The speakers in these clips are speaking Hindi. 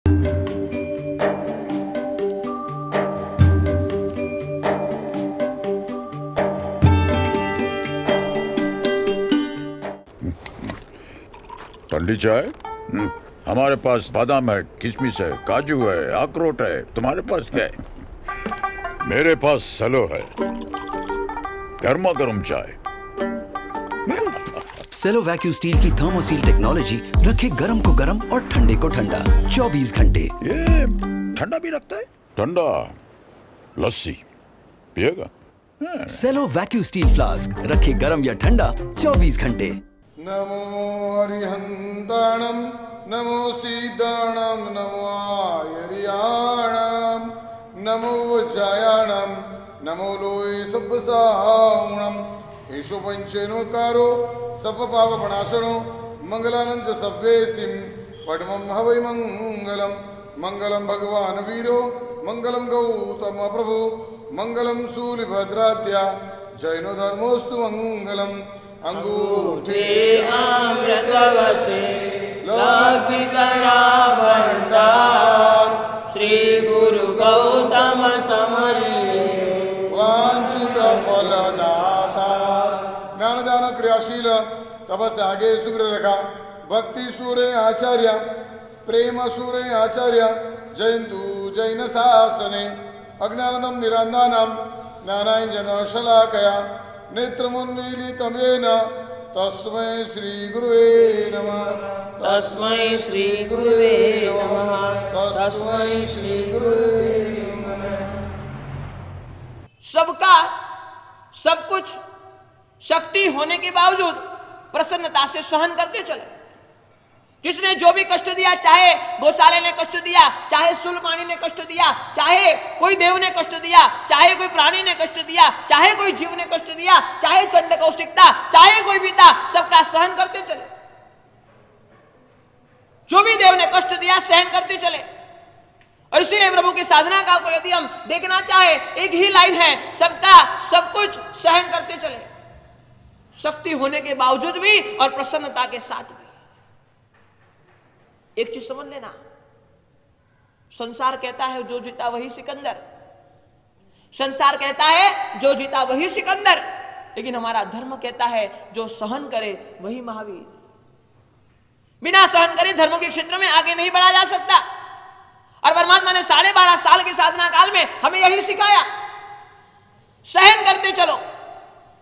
ठंडी चाय? हमारे पास बादाम है, किशमिश है, काजू है, अखरोट है। तुम्हारे पास क्या है? मेरे पास सेलो है, गर्मा गर्म चाय। सेलो वैक्यू स्टील की थर्मोसील टेक्नोलॉजी रखे गर्म को गर्म और ठंडे को ठंडा 24 घंटे। ये ठंडा भी रखता है? ठंडा लस्सी पिएगा? सेलो वैक्यू स्टील फ्लास्क रखे गर्म या ठंडा 24 घंटे। नमो अरिहंताणम नमो सीताणम नमो आयरियाणम नमो वज्रायाणम नमो लोय सब्बसाहुणम येषु पंचेनोकारो सप्पपापनाशनो मंगलानंच सव्वेसिं पद्मं हवै मंगलम मंगलम भगवान वीरो मंगलम गौतम प्रभु मंगलम शूलिभद्राद्या जैनो धर्मोस्तु मंगलम अंगूठे अमृतवसे लौकिकनाभण्डार श्री गुरु गौतम समरी वांछित फलदाता ज्ञानदान क्रियाशील तपस्यागे सुग्र रखा भक्ति सूर्य आचार्य प्रेम सूर्य आचार्य जयंतु जैन शासने अज्ञानदम निरंदानम ज्ञानांजन शलाकया नेत्रमुन्मीलितं येन तस्मै श्री गुरुवे नमः तस्मै श्री गुरुवे नमः तस्मै श्री गुरुवे नमः। सबका सब कुछ शक्ति होने के बावजूद प्रसन्नता से सहन करते चले। जिसने जो भी कष्ट दिया, चाहे गौशाले ने कष्ट दिया, चाहे सुलपानी ने कष्ट दिया, चाहे कोई देव ने कष्ट दिया, चाहे कोई प्राणी ने कष्ट दिया, चाहे कोई जीव ने कष्ट दिया, चाहे चंड कौशिकता, चाहे कोई पिता, सबका सहन करते चले। जो भी देव ने कष्ट दिया सहन करते चले। और इसीलिए प्रभु की साधना का को यदि हम देखना चाहे, एक ही लाइन है, सबका सब कुछ सहन करते चले, शक्ति होने के बावजूद भी और प्रसन्नता के साथ भी। एक चीज समझ लेना, संसार कहता है जो जीता वही सिकंदर, संसार कहता है जो जीता वही सिकंदर, लेकिन हमारा धर्म कहता है जो सहन करे वही महावीर। बिना सहन करे धर्मों के क्षेत्र में आगे नहीं बढ़ा जा सकता। और परमात्मा ने 12.5 साल के साधना काल में हमें यही सिखाया, सहन करते चलो,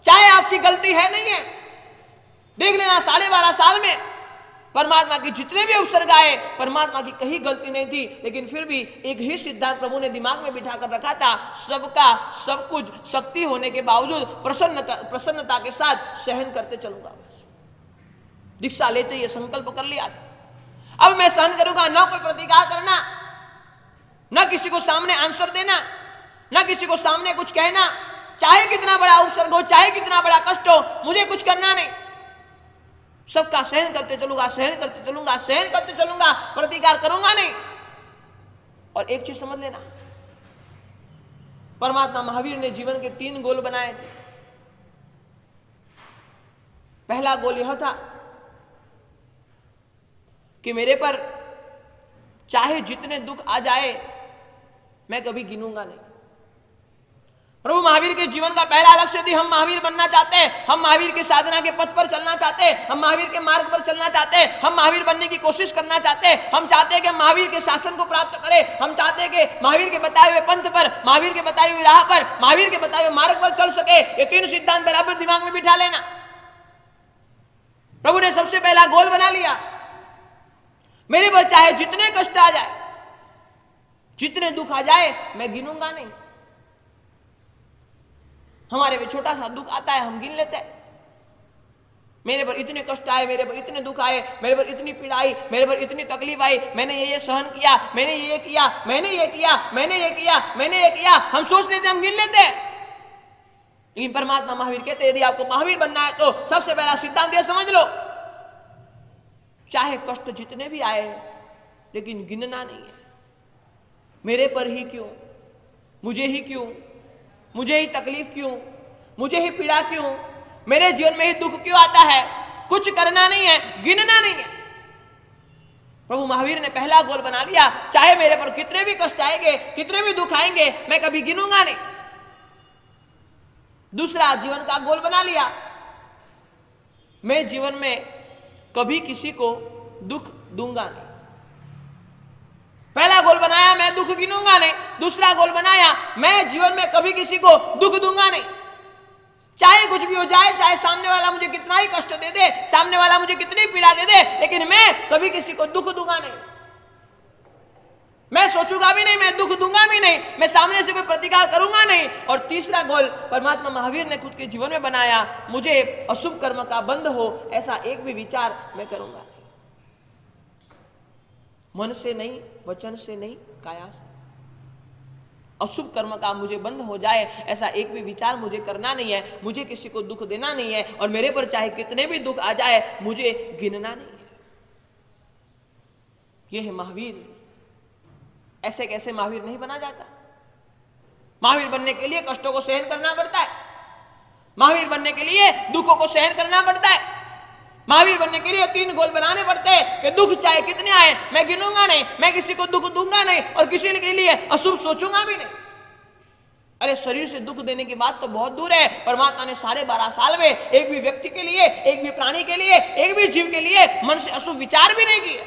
चाहे आपकी गलती है नहीं है। देख लेना 12.5 साल में परमात्मा की जितने भी उपसर्ग आए, परमात्मा की कहीं गलती नहीं थी, लेकिन फिर भी एक ही सिद्धांत प्रभु ने दिमाग में बिठा कर रखा था, सबका सब कुछ शक्ति होने के बावजूद प्रसन्नता के साथ सहन करते चलूंगा। दीक्षा लेते ये संकल्प कर लिया था, अब मैं सहन करूंगा, ना कोई प्रतिकार करना, ना किसी को सामने आंसर देना, ना किसी को सामने कुछ कहना, चाहे कितना बड़ा उपसर्ग हो, चाहे कितना बड़ा कष्ट हो, मुझे कुछ करना नहीं, सबका सहन करते चलूंगा, सहन करते चलूंगा, सहन करते चलूंगा, प्रतिकार करूंगा नहीं। और एक चीज समझ लेना, परमात्मा महावीर ने जीवन के 3 गोल बनाए थे। पहला गोल यह था कि मेरे पर चाहे जितने दुख आ जाए मैं कभी गिनूंगा नहीं। प्रभु महावीर के जीवन का पहला लक्ष्य यदि हम महावीर बनना चाहते हैं, हम महावीर की साधना के पथ पर चलना चाहते हैं, हम महावीर के मार्ग पर चलना चाहते हैं, हम महावीर बनने की कोशिश करना चाहते हैं, हम चाहते हैं कि महावीर के शासन को प्राप्त करें, हम चाहते हैं कि महावीर के बताए हुए पंथ पर, महावीर के बताए हुए राह पर, महावीर के बताए हुए मार्ग पर चल सके। ये 3 सिद्धांत बराबर दिमाग में बिठा लेना। प्रभु ने सबसे पहला गोल बना लिया, मेरे पर चाहे जितने कष्ट आ जाए, जितने दुख आ जाए, मैं गिनूंगा नहीं। हमारे पे छोटा सा दुख आता है, हम गिन लेते हैं, मेरे पर इतने कष्ट आए, मेरे पर इतने दुख आए, मेरे पर इतनी पीड़ा आई, मेरे पर इतनी तकलीफ आई, मैंने ये सहन किया, मैंने ये किया, मैंने ये किया, मैंने ये किया, मैंने ये किया, हम सोच लेते, हम गिन लेते हैं। लेकिन परमात्मा महावीर कहते हैं यदि आपको महावीर बनना है तो सबसे पहला सिद्धांत यह समझ लो, चाहे कष्ट जितने भी आए, लेकिन गिनना नहीं है। मेरे पर ही क्यों, मुझे ही क्यों, मुझे ही तकलीफ क्यों, मुझे ही पीड़ा क्यों, मेरे जीवन में ही दुख क्यों आता है, कुछ करना नहीं है, गिनना नहीं है। प्रभु महावीर ने पहला गोल बना लिया, चाहे मेरे पर कितने भी कष्ट आएंगे, कितने भी दुख आएंगे, मैं कभी गिनूंगा नहीं। दूसरा जीवन का गोल बना लिया, मैं जीवन में कभी किसी को दुख दूंगा नहीं। पहला गोल बनाया, मैं दुख गिनूंगा नहीं। दूसरा गोल बनाया, मैं जीवन में कभी किसी को दुख दूंगा नहीं। चाहे कुछ भी हो जाए, चाहे सामने वाला मुझे कितना ही कष्ट दे दे, सामने वाला मुझे कितनी पीड़ा दे दे, लेकिन मैं कभी किसी को दुख दूंगा नहीं। मैं सोचूंगा भी नहीं, मैं दुख दूंगा भी नहीं, मैं सामने से कोई प्रतिकार करूंगा नहीं। और तीसरा गोल परमात्मा महावीर ने खुद के जीवन में बनाया, मुझे अशुभ कर्म का बंध हो, ऐसा एक भी विचार मैं करूंगा नहीं। मन से नहीं, वचन से नहीं, काया से। अशुभ कर्म का मुझे बंध हो जाए, ऐसा एक भी विचार मुझे करना नहीं है। मुझे किसी को दुख देना नहीं है, और मेरे पर चाहे कितने भी दुख आ जाए, मुझे गिनना नहीं है। यह है महावीर। ऐसे कैसे महावीर नहीं बना जाता? महावीर बनने के लिए कष्टों को सहन करना पड़ता है। महावीर बनने के लिए दुखों को सहन करना पड़ता है। महावीर बनने के लिए 3 गोल बनाने पड़ते हैं कि दुख चाहे कितने आए, मैं गिनूंगा नहीं, मैं किसी को दुख दूंगा नहीं, और किसी के लिए अशुभ सोचूंगा भी नहीं। अरे शरीर से दुख देने की बात तो बहुत दूर है। परमात्मा ने 12.5 साल में एक भी व्यक्ति के लिए, एक भी प्राणी के लिए, एक भी जीव के लिए मन से अशुभ विचार भी नहीं किए।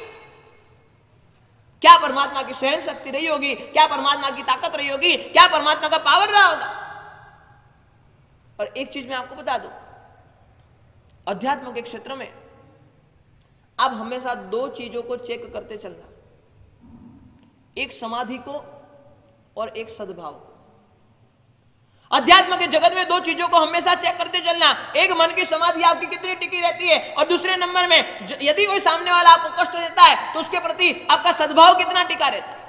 क्या परमात्मा की सहन शक्ति रही होगी? क्या परमात्मा की ताकत रही होगी? क्या परमात्मा का पावर रहा होगा? और एक चीज मैं आपको बता दूं, अध्यात्म के क्षेत्र में आप हमेशा 2 चीजों को चेक करते चलना, एक समाधि को और एक सद्भाव। अध्यात्म के जगत में 2 चीजों को हमेशा चेक करते चलना, एक मन की समाधि आपकी कितनी टिकी रहती है, और दूसरे नंबर में यदि कोई सामने वाला आपको कष्ट देता है तो उसके प्रति आपका सद्भाव कितना टिका रहता है।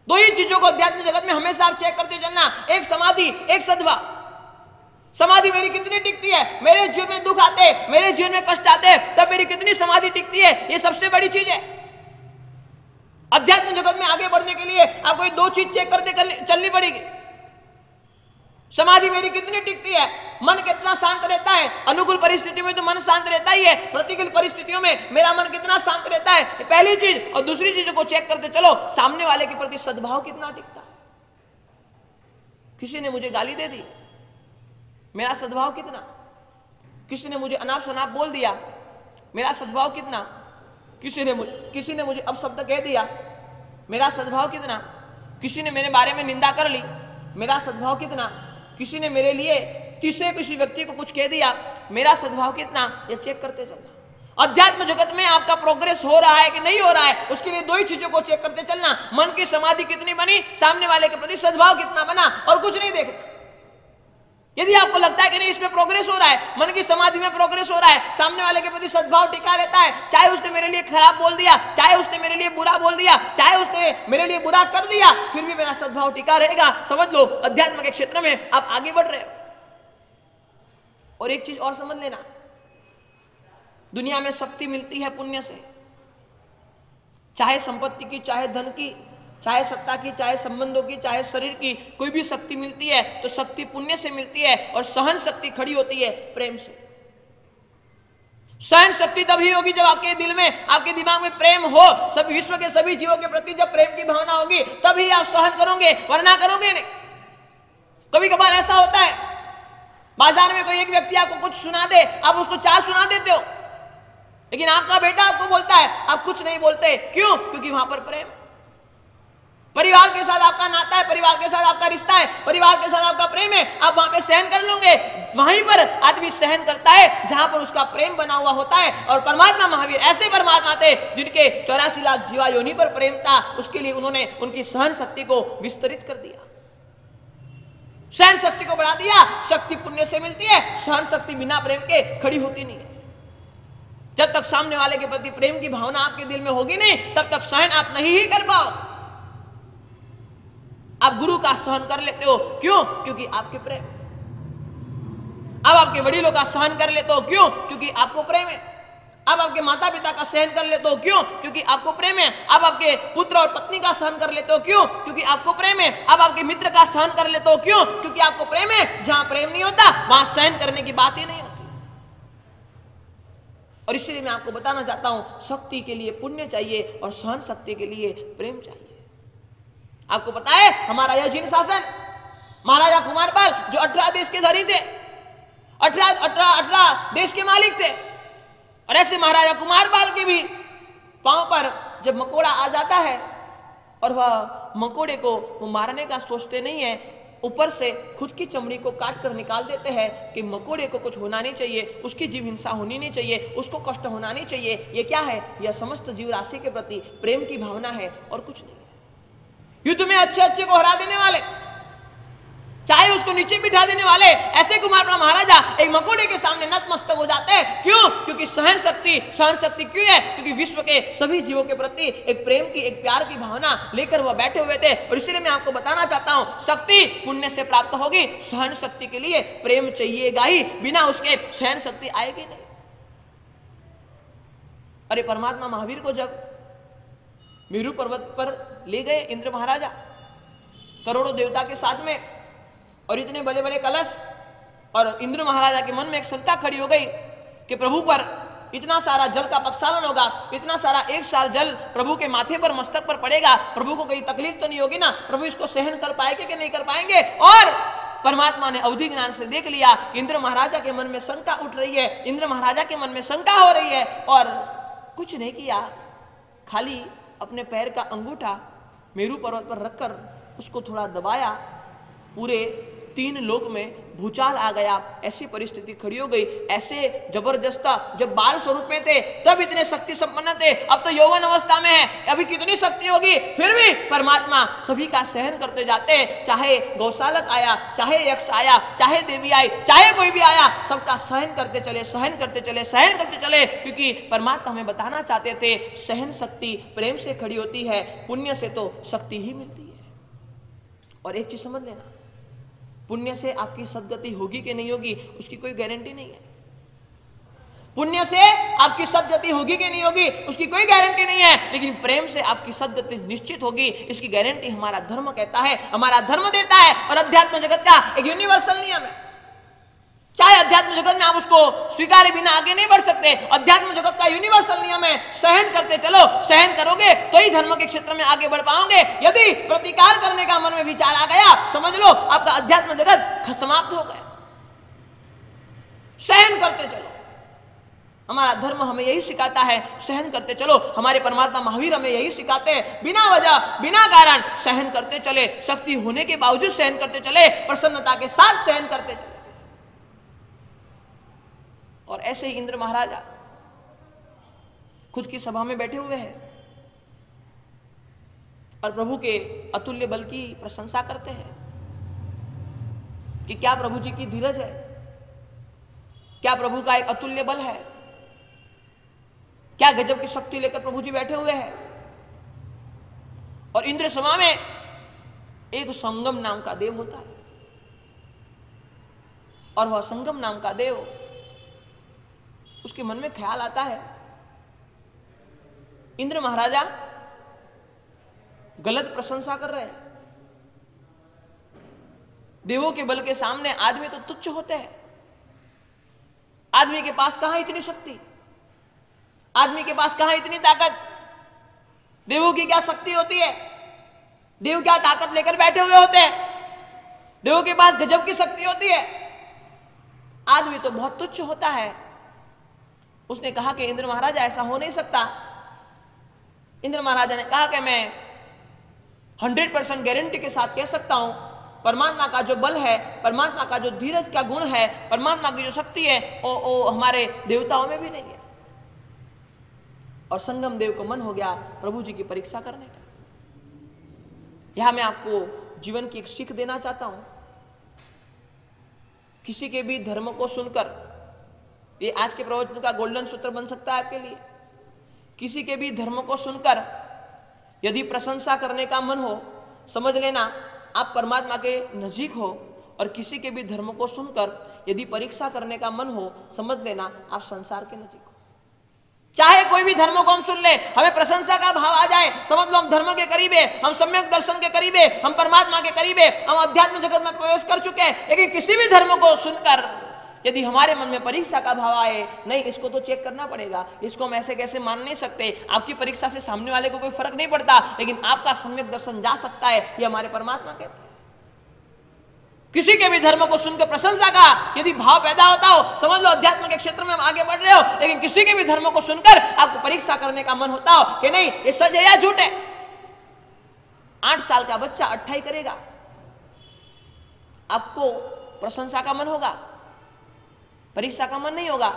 2 ही चीजों को अध्यात्म जगत में हमेशा आप चेक करते चलना, एक समाधि, एक सद्भाव। समाधि मेरी कितनी टिकती है, मेरे जीवन में दुख आते, मेरे जीवन में कष्ट आते, तब मेरी कितनी समाधि टिकती है, ये सबसे बड़ी चीज है। अध्यात्म जगत में आगे बढ़ने के लिए आपको ये 2 चीज चेक करते चलनी पड़ेगी। समाधि मेरी कितनी टिकती है, मन कितना शांत रहता है। अनुकूल परिस्थिति में तो मन शांत रहता ही है, प्रतिकूल परिस्थितियों में मेरा मन कितना शांत रहता है, ये पहली चीज। और दूसरी चीजों को चेक करते चलो, सामने वाले के प्रति सद्भाव कितना टिकता है। किसी ने मुझे गाली दे दी, मेरा सद्भाव कितना? किसी ने मुझे अनाप शनाप बोल दिया, मेरा सद्भाव कितना? किसी ने मुझे अपशब्द कह दिया, मेरा सद्भाव कितना? किसी ने मेरे बारे में निंदा कर ली, मेरा सद्भाव कितना? किसी ने मेरे लिए तीसरे किसी व्यक्ति को कुछ कह दिया, मेरा सद्भाव कितना? ये चेक करते चलना। अध्यात्म जगत में आपका प्रोग्रेस हो रहा है कि नहीं हो रहा है, उसके लिए 2 ही चीजों को चेक करते चलना, मन की समाधि कितनी बनी, सामने वाले के प्रति सद्भाव कितना बना, और कुछ नहीं देखना। यदि आपको लगता है कि नहीं इसमें प्रोग्रेस हो रहा है, मन की समाधि में प्रोग्रेस हो रहा है, सामने वाले के प्रति सद्भाव टिका रहता है, चाहे उसने मेरे लिए खराब बोल दिया, चाहे उसने मेरे लिए बुरा बोल दिया, चाहे उसने मेरे लिए बुरा कर दिया, फिर भी मेरा सद्भाव टिका रहेगा, समझ लो अध्यात्म के क्षेत्र में आप आगे बढ़ रहे हो। और एक चीज और समझ लेना, दुनिया में शक्ति मिलती है पुण्य से, चाहे संपत्ति की, चाहे धन की, चाहे सत्ता की, चाहे संबंधों की, चाहे शरीर की, कोई भी शक्ति मिलती है तो शक्ति पुण्य से मिलती है। और सहन शक्ति खड़ी होती है प्रेम से। सहन शक्ति तभी होगी जब आपके दिल में, आपके दिमाग में प्रेम हो, सब विश्व के सभी जीवों के प्रति जब प्रेम की भावना होगी तभी आप सहन करोगे, वरना करोगे नहीं। कभी कभार ऐसा होता है, बाजार में कोई एक व्यक्ति आपको कुछ सुना दे, आप उसको 4 सुना देते हो, लेकिन आपका बेटा आपको बोलता है, आप कुछ नहीं बोलते। क्यों? क्योंकि वहां पर प्रेम है। परिवार के साथ आपका नाता है, परिवार के साथ आपका रिश्ता है, परिवार के साथ आपका प्रेम है, आप वहां पे सहन कर लोगे। वहीं पर आदमी सहन करता है जहां पर उसका प्रेम बना हुआ होता है। और परमात्मा महावीर ऐसे परमात्मा थे जिनके 84 लाख जीवा योनि पर प्रेम था, उसके लिए उन्होंने उनकी सहन शक्ति को विस्तरित कर दिया, सहन शक्ति को बढ़ा दिया। शक्ति पुण्य से मिलती है, सहन शक्ति बिना प्रेम के खड़ी होती नहीं है। जब तक सामने वाले के प्रति प्रेम की भावना आपके दिल में होगी नहीं, तब तक सहन आप नहीं ही कर पाओ। आप गुरु का सहन कर लेते हो, क्यों? क्योंकि आपके प्रेम। अब आपके वडीलों का सहन कर लेते हो, क्यों? क्योंकि आपको प्रेम है। अब आपके माता पिता का सहन कर लेते हो, क्यों? क्योंकि आपको प्रेम है। अब आपके पुत्र और पत्नी का सहन कर लेते हो, क्यों? क्योंकि आपको प्रेम है। अब आपके मित्र का सहन कर लेते हो, क्यों? क्योंकि आपको प्रेम है। जहां प्रेम नहीं होता वहां सहन करने की बात ही नहीं होती। और इसलिए मैं आपको बताना चाहता हूं, शक्ति के लिए पुण्य चाहिए और सहन शक्ति के लिए प्रेम चाहिए। आपको पता है हमारा यह जिन शासन महाराजा कुमारपाल जो 18 देश के धनी थे, 18 देश के मालिक थे, और ऐसे महाराजा कुमारपाल के भी पांव पर जब मकोड़ा आ जाता है और वह मकोड़े को वो मारने का सोचते नहीं है, ऊपर से खुद की चमड़ी को काट कर निकाल देते हैं कि मकोड़े को कुछ होना नहीं चाहिए, उसकी जीव हिंसा होनी नहीं चाहिए, उसको कष्ट होना नहीं चाहिए। ये क्या है? यह समस्त जीव राशि के प्रति प्रेम की भावना है और कुछ नहीं है। युद्ध में अच्छे अच्छे को हरा देने वाले, चाहे उसको नीचे बिठा देने वाले, ऐसे कुमारपाल महाराजा एक मकोड़े के सामने नतमस्तक हो जाते हैं। क्यों? क्योंकि सहन शक्ति क्यों है? क्योंकि विश्व के सभी जीवों के प्रति एक प्रेम की, एक प्यार की भावना लेकर वह बैठे हुए थे। और इसलिए मैं आपको बताना चाहता हूं, शक्ति पुण्य से प्राप्त होगी, सहन शक्ति के लिए प्रेम चाहिएगा ही, बिना उसके सहन शक्ति आएगी नहीं। अरे परमात्मा महावीर को जब मेरू पर्वत पर ले गए इंद्र महाराजा करोड़ों देवता के साथ में, और इतने बड़े बड़े कलश, और इंद्र महाराजा के मन में एक शंका खड़ी हो गई कि प्रभु पर इतना सारा जल का प्रक्षालन होगा, इतना सारा एक सार जल प्रभु के माथे पर, मस्तक पर पड़ेगा, प्रभु को कोई तकलीफ तो नहीं होगी ना? प्रभु इसको सहन कर पाएंगे कि नहीं कर पाएंगे? और परमात्मा ने अवधि ज्ञान से देख लिया कि इंद्र महाराजा के मन में शंका उठ रही है, इंद्र महाराजा के मन में शंका हो रही है, और कुछ नहीं किया, खाली अपने पैर का अंगूठा मेरू पर्वत पर रखकर उसको थोड़ा दबाया, पूरे 3 लोक में भूचाल आ गया। ऐसी परिस्थिति खड़ी हो गई। ऐसे जबरदस्त, जब बाल स्वरूप में थे तब इतने शक्ति संपन्न थे, अब तो यौवन अवस्था में है, अभी कितनी शक्ति होगी? फिर भी परमात्मा सभी का सहन करते जाते हैं। चाहे गौशालक आया, चाहे यक्ष आया, चाहे देवी आई, चाहे कोई भी आया, सबका सहन करते चले, सहन करते चले, सहन करते चले, क्योंकि परमात्मा हमें बताना चाहते थे सहन शक्ति प्रेम से खड़ी होती है, पुण्य से तो शक्ति ही मिलती है। और एक चीज समझ लेना, पुण्य से आपकी सद्गति होगी कि नहीं होगी उसकी कोई गारंटी नहीं है। पुण्य से आपकी सद्गति होगी कि नहीं होगी उसकी कोई गारंटी नहीं है, लेकिन प्रेम से आपकी सद्गति निश्चित होगी, इसकी गारंटी हमारा धर्म कहता है, हमारा धर्म देता है। और अध्यात्म जगत का एक यूनिवर्सल नियम है, चाहे अध्यात्म जगत में आप उसको स्वीकारे बिना आगे नहीं बढ़ सकते। अध्यात्म जगत का यूनिवर्सल नियम है, सहन करते चलो, सहन करोगे तो ही धर्म के क्षेत्र में आगे बढ़ पाओगे। यदि प्रतिकार करने का मन में विचार आ गया, समझ लो आपका अध्यात्म जगत समाप्त हो गया। सहन करते चलो, हमारा धर्म हमें यही सिखाता है, सहन करते चलो। हमारे परमात्मा महावीर हमें यही सिखाते हैं, बिना वजह, बिना कारण सहन करते चले, शक्ति होने के बावजूद सहन करते चले, प्रसन्नता के साथ सहन करते चले। और ऐसे ही इंद्र महाराजा खुद की सभा में बैठे हुए हैं और प्रभु के अतुल्य बल की प्रशंसा करते हैं कि क्या प्रभु जी की धीरज है, क्या प्रभु का एक अतुल्य बल है, क्या गजब की शक्ति लेकर प्रभु जी बैठे हुए हैं। और इंद्र सभा में एक संगम नाम का देव होता है, और वह संगम नाम का देव, उसके मन में ख्याल आता है इंद्र महाराजा गलत प्रशंसा कर रहे हैं, देवों के बल के सामने आदमी तो तुच्छ होते हैं, आदमी के पास कहां इतनी शक्ति, आदमी के पास कहां इतनी ताकत, देवों की क्या शक्ति होती है, देव क्या ताकत लेकर बैठे हुए होते हैं, देवों के पास गजब की शक्ति होती है, आदमी तो बहुत तुच्छ होता है। उसने कहा कि इंद्र महाराजा ऐसा हो नहीं सकता। इंद्र महाराजा ने कहा कि मैं 100% गारंटी के साथ कह सकता हूं, परमात्मा का जो बल है, परमात्मा का जो धीरज का गुण है, परमात्मा की जो शक्ति है वो हमारे देवताओं में भी नहीं है। और संगम देव को मन हो गया प्रभु जी की परीक्षा करने का। यहां मैं आपको जीवन की एक सीख देना चाहता हूं, किसी के भी धर्म को सुनकर, ये आज के प्रवचन का गोल्डन सूत्र बन सकता है आपके लिए, किसी के भी धर्म को सुनकर यदि प्रशंसा करने का मन हो, समझ लेना आप परमात्मा के नजीक हो, और किसी के भी धर्म को सुनकर यदि परीक्षा करने का मन हो, समझ लेना आप संसार के नजीक हो। चाहे कोई भी धर्म को हम सुन ले, हमें प्रशंसा का भाव आ जाए, समझ लो हम धर्म के करीब है, हम सम्यक दर्शन के करीब है, हम परमात्मा के करीब है, हम अध्यात्म जगत में प्रवेश कर चुके हैं। लेकिन किसी भी धर्म को सुनकर यदि हमारे मन में परीक्षा का भाव आए, नहीं इसको तो चेक करना पड़ेगा, इसको हम ऐसे कैसे मान नहीं सकते, आपकी परीक्षा से सामने वाले को कोई फर्क नहीं पड़ता, लेकिन आपका सम्यक दर्शन जा सकता है, ये हमारे परमात्मा कहते हैं। किसी के भी धर्म को सुनकर प्रशंसा का यदि भाव पैदा होता हो, समझ लो अध्यात्म के क्षेत्र में हम आगे बढ़ रहे हो। लेकिन किसी के भी धर्म को सुनकर आपको परीक्षा करने का मन होता हो कि नहीं ये सच है या झूठ है। 8 साल का बच्चा 28 करेगा, आपको प्रशंसा का मन होगा, परीक्षा का मन नहीं होगा।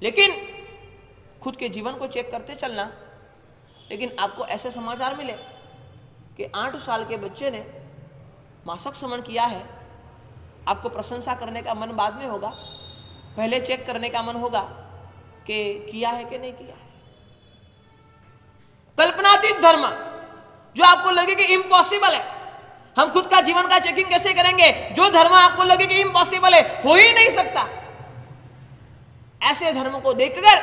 लेकिन खुद के जीवन को चेक करते चलना। लेकिन आपको ऐसे समाचार मिले कि 8 साल के बच्चे ने मासक समन किया है, आपको प्रशंसा करने का मन बाद में होगा, पहले चेक करने का मन होगा कि किया है कि नहीं किया है। कल्पनातीत धर्म जो आपको लगे कि इम्पॉसिबल है, हम खुद का जीवन का चेकिंग कैसे करेंगे? जो धर्म आपको लगे कि इम्पॉसिबल है, हो ही नहीं सकता, ऐसे धर्म को देखकर,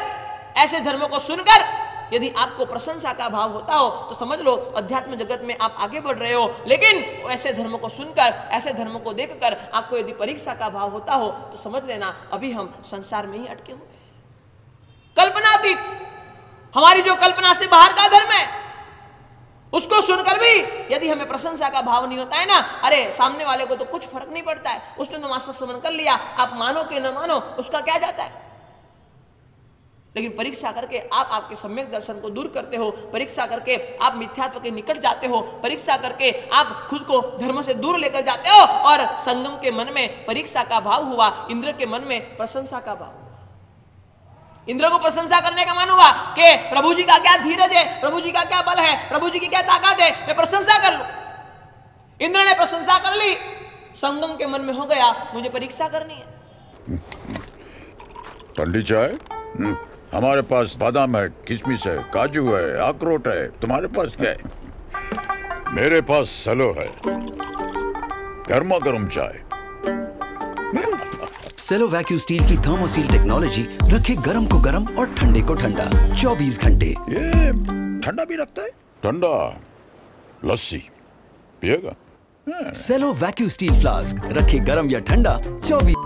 ऐसे धर्म को सुनकर यदि आपको प्रशंसा का भाव होता हो तो समझ लो अध्यात्म जगत में आप आगे बढ़ रहे हो। लेकिन ऐसे धर्म को सुनकर, ऐसे धर्म को देखकर आपको यदि परीक्षा का भाव होता हो तो समझ लेना अभी हम संसार में ही अटके हुए हैं। कल्पनातीत, हमारी जो कल्पना से बाहर का धर्म है, उसको सुनकर भी यदि हमें प्रशंसा का भाव नहीं होता है ना, अरे सामने वाले को तो कुछ फर्क नहीं पड़ता है, उसने तो मासक समन कर लिया, आप मानो कि न मानो उसका क्या जाता है। लेकिन परीक्षा करके आप आपके सम्यक दर्शन को दूर करते हो, परीक्षा करके आप मिथ्यात्व के निकट जाते हो, परीक्षा करके आप खुद को धर्म से दूर लेकर जाते हो। और संगम के मन में परीक्षा का भाव हुआ, इंद्र के मन में प्रशंसा का भाव हुआ। इंद्र को प्रशंसा करने का मन हुआ कि प्रभु जी का क्या धीरज है, प्रभु जी का क्या बल है, प्रभु जी की क्या ताकत है, मैं प्रशंसा कर लूं। इंद्र ने प्रशंसा कर ली, संगम के मन में हो गया मुझे परीक्षा करनी है। ठंडी चाय? हमारे पास बादाम है, किशमिश है, काजू है, अखरोट है, तुम्हारे पास क्या है? मेरे पास सलो है, गर्मा गर्म चाय। सेलो वैक्यू स्टील की थर्मोसील टेक्नोलॉजी रखे गर्म को गर्म और ठंडे को ठंडा 24 घंटे। ये ठंडा भी रखता है? ठंडा लस्सी पिएगा? सेलो वैक्यू स्टील फ्लास्क रखे गर्म या ठंडा 24